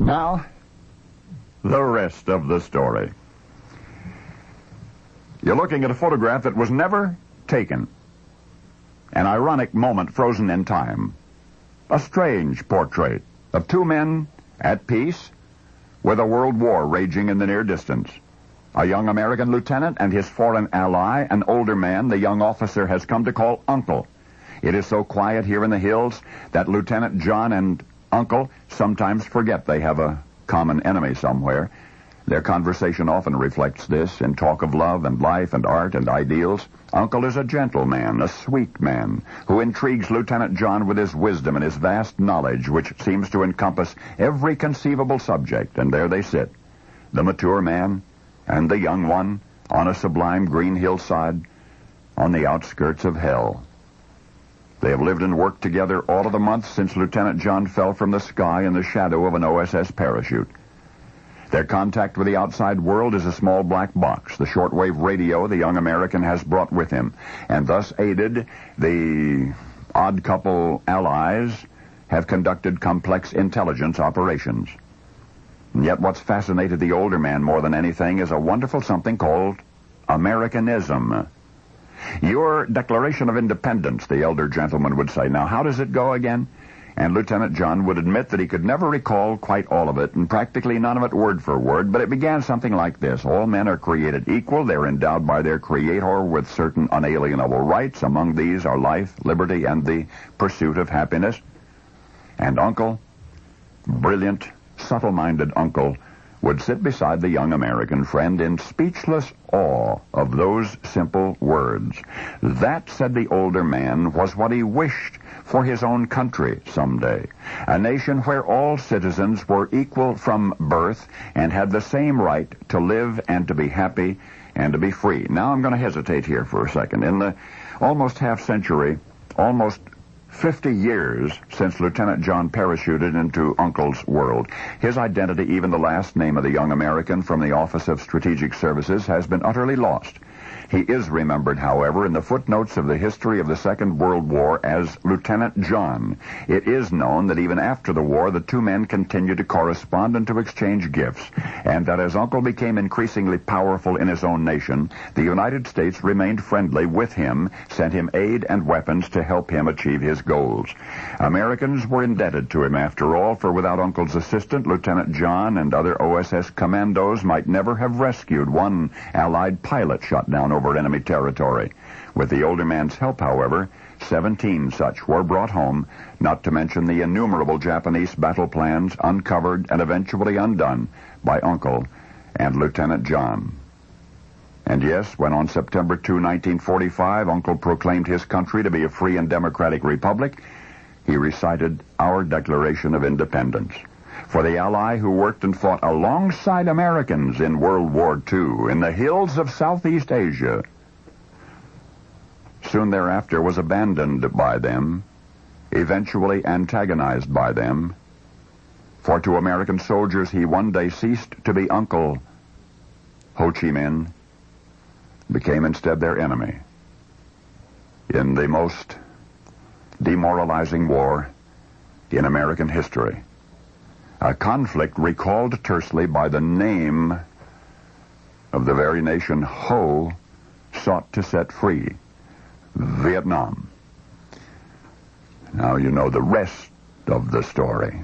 Now, the rest of the story. You're looking at a photograph that was never taken. An ironic moment frozen in time. A strange portrait of two men at peace with a world war raging in the near distance. A young American lieutenant and his foreign ally, an older man the young officer has come to call Uncle. It is so quiet here in the hills that Lieutenant John and Uncle sometimes forget they have a common enemy somewhere. Their conversation often reflects this in talk of love and life and art and ideals. Uncle is a gentle man, a sweet man, who intrigues Lieutenant John with his wisdom and his vast knowledge, which seems to encompass every conceivable subject. And there they sit, the mature man and the young one, on a sublime green hillside on the outskirts of hell. They have lived and worked together all of the months since Lieutenant John fell from the sky in the shadow of an OSS parachute. Their contact with the outside world is a small black box, the shortwave radio the young American has brought with him, and thus aided the odd couple allies have conducted complex intelligence operations. And yet what's fascinated the older man more than anything is a wonderful something called Americanism. Your Declaration of Independence, the elder gentleman would say. Now, how does it go again? And Lieutenant John would admit that he could never recall quite all of it, and practically none of it word for word, but it began something like this. All men are created equal. They're endowed by their Creator with certain unalienable rights. Among these are life, liberty, and the pursuit of happiness. And Uncle, brilliant, subtle-minded Uncle, would sit beside the young American friend in speechless awe of those simple words. That, said the older man, was what he wished for his own country someday. A nation where all citizens were equal from birth and had the same right to live and to be happy and to be free. Now I'm going to hesitate here for a second. In the almost half-century, almost 50 years since Lieutenant John parachuted into Uncle's world, his identity, even the last name of the young American from the Office of Strategic Services, has been utterly lost. He is remembered, however, in the footnotes of the history of the Second World War as Lieutenant John. It is known that even after the war, the two men continued to correspond and to exchange gifts, and that as Uncle became increasingly powerful in his own nation, the United States remained friendly with him, sent him aid and weapons to help him achieve his goals. Americans were indebted to him, after all, for without Uncle's assistance, Lieutenant John and other OSS commandos might never have rescued one Allied pilot shot down over enemy territory. With the older man's help, however, 17 such were brought home, not to mention the innumerable Japanese battle plans uncovered and eventually undone by Uncle and Lieutenant John. And yes, when on September 2, 1945, Uncle proclaimed his country to be a free and democratic republic, he recited our Declaration of Independence. For the ally who worked and fought alongside Americans in World War II in the hills of Southeast Asia, soon thereafter was abandoned by them, eventually antagonized by them. For to American soldiers he one day ceased to be Uncle. Ho Chi Minh became instead their enemy in the most demoralizing war in American history. A conflict recalled tersely by the name of the very nation Ho sought to set free, Vietnam. Now you know the rest of the story.